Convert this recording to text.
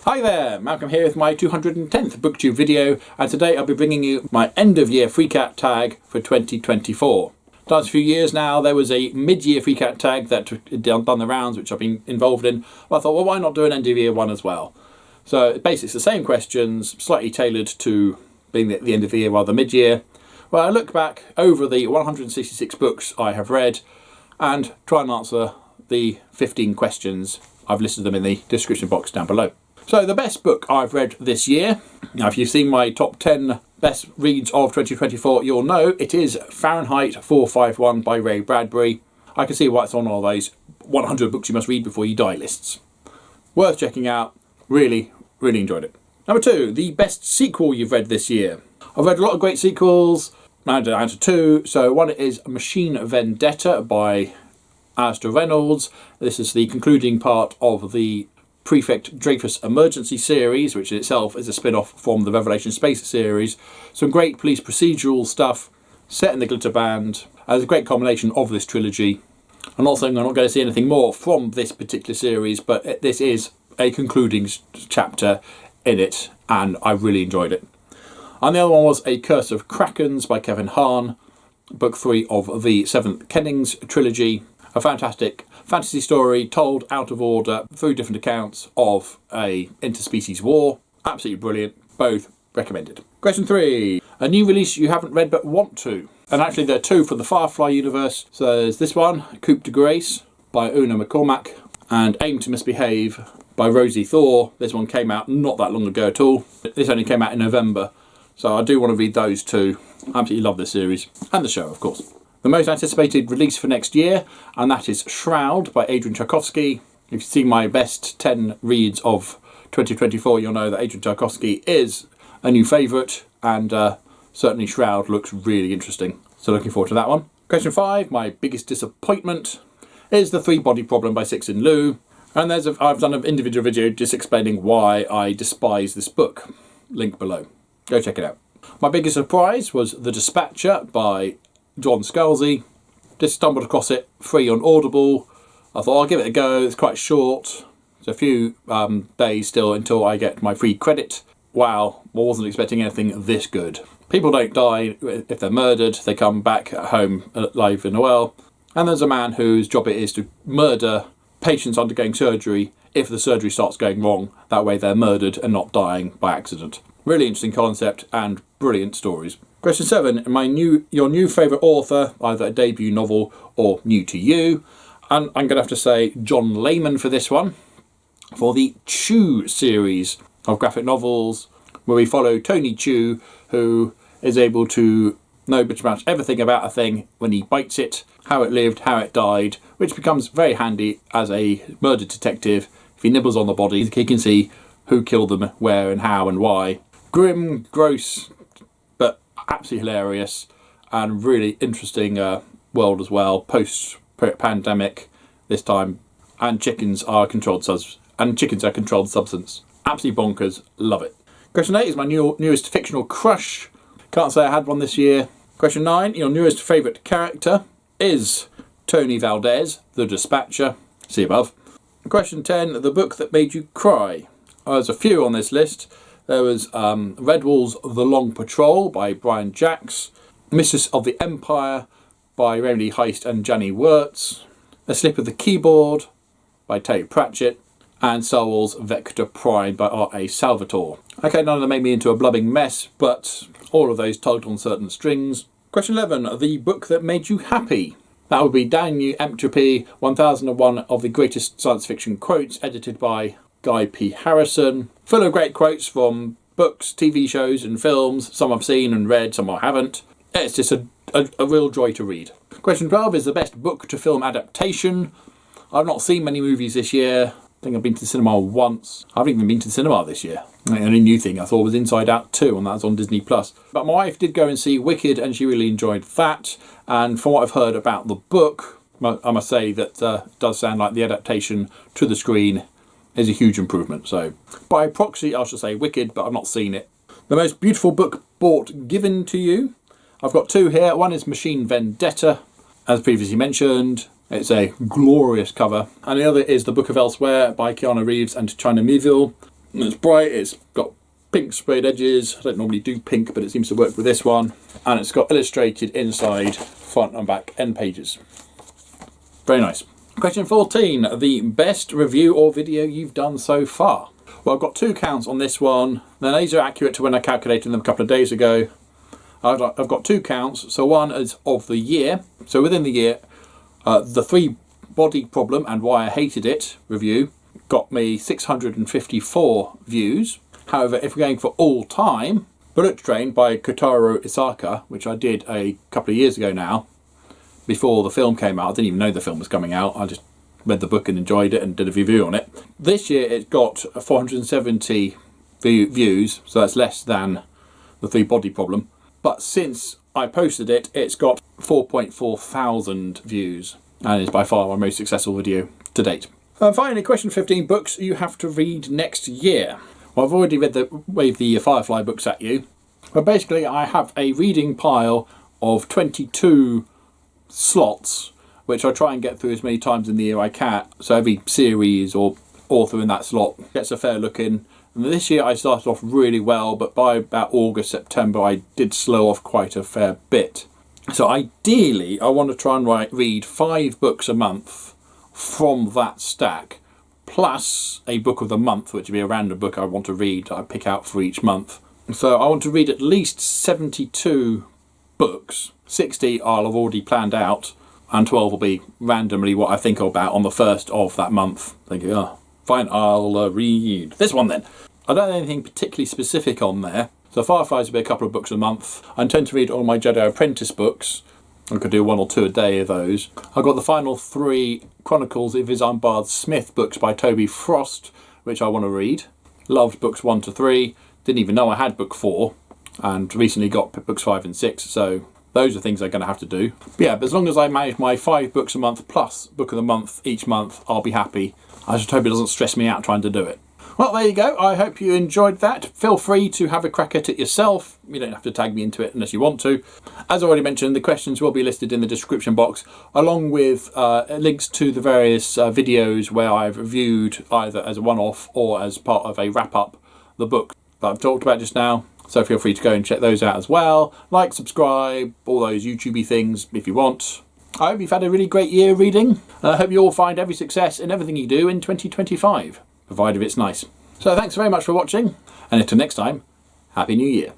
Hi there, Malcolm here with my 210th Booktube video, and today I'll be bringing you my end of year free cat tag for 2024. Last few years now there was a mid-year free cat tag that had done the rounds, which I've been involved in. Well, I thought, well, why not do an end of year one as well? So basically it's the same questions, slightly tailored to being the end of the year rather mid-year. Well, I look back over the 166 books I have read and try and answer the 15 questions. I've listed them in the description box down below. So the best book I've read this year, now if you've seen my top 10 best reads of 2024, you'll know it is Fahrenheit 451 by Ray Bradbury. I can see why it's on all those 100 books you must read before you die lists. Worth checking out, really enjoyed it. Number 2, the best sequel you've read this year. I've read a lot of great sequels, now down to 2. So one is Machine Vendetta by Alistair Reynolds. This is the concluding part of the Prefect Dreyfus Emergency series, which in itself is a spin-off from the Revelation Space series. Some great police procedural stuff set in the Glitter Band. There's a great combination of this trilogy. I'm not saying I'm not going to see anything more from this particular series, but this is a concluding chapter in it, and I really enjoyed it. And the other one was A Curse of Krakens by Kevin Hahn, book 3 of the 7th Kennings trilogy. A fantastic fantasy story told out of order through different accounts of a interspecies war. Absolutely brilliant. Both recommended. Question 3. A new release you haven't read but want to. And actually there are 2 from the Firefly universe. So there's this one, Coup de Grace by Una McCormack, and Aim to Misbehave by Rosie Thor. This one came out not that long ago at all. This only came out in November. So I do want to read those 2. Absolutely love this series. And the show, of course. The most anticipated release for next year, and that is Shroud by Adrian Tchaikovsky. If you've seen my best 10 reads of 2024, you'll know that Adrian Tchaikovsky is a new favourite, and certainly Shroud looks really interesting. So looking forward to that one. Question 5, my biggest disappointment is The Three-Body Problem by Cixin Liu. And I've done an individual video just explaining why I despise this book. Link below. Go check it out. My biggest surprise was The Dispatcher by John Scalzi. Just stumbled across it free on Audible. I thought I'll give it a go. It's quite short. It's a few days still until I get my free credit. Wow, I wasn't expecting anything this good. People don't die if they're murdered. They come back at home alive and well. And there's a man whose job it is to murder patients undergoing surgery if the surgery starts going wrong. That way they're murdered and not dying by accident. Really interesting concept and brilliant stories. Question 7, your new favourite author, either a debut novel or new to you. And I'm going to have to say John Layman for this one, for the Chew series of graphic novels, where we follow Tony Chew, who is able to know pretty much everything about a thing when he bites it, how it lived, how it died, which becomes very handy as a murder detective. If he nibbles on the body, he can see who killed them, where and how and why. Grim, gross, but absolutely hilarious and really interesting world as well. Post-pandemic this time, and chickens are a controlled substance. Absolutely bonkers. Love it. Question 8 is my newest fictional crush. Can't say I had one this year. Question 9, your newest favourite character is Tony Valdez, the Dispatcher. See above. Question 10, the book that made you cry. There's a few on this list. There was Redwall's The Long Patrol by Brian Jacks, Mistress of the Empire by Emily Heist and Janny Wirtz, A Slip of the Keyboard by Terry Pratchett, and Sarwell's Vector Prime by R.A. Salvatore. Okay, none of them made me into a blubbing mess, but all of those tugged on certain strings. Question 11, the book that made you happy. That would be Daniel Entropy, 1001 of the Greatest Science Fiction Quotes, edited by Guy P. Harrison. Full of great quotes from books, TV shows and films. Some I've seen and read, some I haven't. It's just a real joy to read. Question 12 is the best book to film adaptation. I've not seen many movies this year. I think I've been to the cinema once. I haven't even been to the cinema this year. The only new thing I thought was Inside Out 2, and that's on Disney+. But my wife did go and see Wicked, and she really enjoyed that. And from what I've heard about the book, I must say that it does sound like the adaptation to the screen is a huge improvement. So by proxy, I should say Wicked, but I've not seen it. The most beautiful book bought given to you. I've got 2 here. One is Machine Vendetta, as previously mentioned. It's a glorious cover. And the other is The Book of Elsewhere by Keanu Reeves and China Miéville. It's bright, it's got pink sprayed edges. I don't normally do pink, but it seems to work with this one. And it's got illustrated inside, front and back end pages. Very nice. Question 14, the best review or video you've done so far. Well, I've got 2 counts on this one. Now these are accurate to when I calculated them a couple of days ago. I've got 2 counts. So one is of the year. So within the year, the 3 body problem and why I hated it review got me 654 views. However, if we're going for all time, Bullet Train by Kotaro Isaka, which I did a couple of years ago now, before the film came out. I didn't even know the film was coming out. I just read the book and enjoyed it and did a review on it. This year it got 470 views, so that's less than the 3 body problem. But since I posted it, it's got 4.4 thousand views and is by far my most successful video to date. And finally, question 15, books you have to read next year. Well, I've already waved the Firefly books at you. But basically I have a reading pile of 22 slots, which I try and get through as many times in the year I can. So every series or author in that slot gets a fair look in. And this year I started off really well, but by about August, September, I did slow off quite a fair bit. So ideally, I want to try and read 5 books a month from that stack, plus a book of the month, which would be a random book I want to read that I pick out for each month. So I want to read at least 72 books. 60 I'll have already planned out, and 12 will be randomly what I think about on the first of that month. Thinking, oh, fine, I'll read this one then. I don't have anything particularly specific on there. So Fireflies will be a couple of books a month. I intend to read all my Jedi Apprentice books. I could do 1 or 2 a day of those. I've got the final 3 Chronicles of Isambard Smith books by Toby Frost, which I want to read. Loved books 1 to 3. Didn't even know I had book 4. And recently got books 5 and 6. So those are things I'm going to have to do. But yeah, but as long as I manage my 5 books a month plus book of the month each month, I'll be happy. I just hope it doesn't stress me out trying to do it. Well, there you go. I hope you enjoyed that. Feel free to have a crack at it yourself. You don't have to tag me into it unless you want to. As I already mentioned, the questions will be listed in the description box, along with links to the various videos where I've reviewed either as a one-off or as part of a wrap-up the book that I've talked about just now. So feel free to go and check those out as well. Like, subscribe, all those YouTubey things if you want. I hope you've had a really great year reading. I hope you all find every success in everything you do in 2025. Provided it's nice. So thanks very much for watching, and until next time, Happy New Year.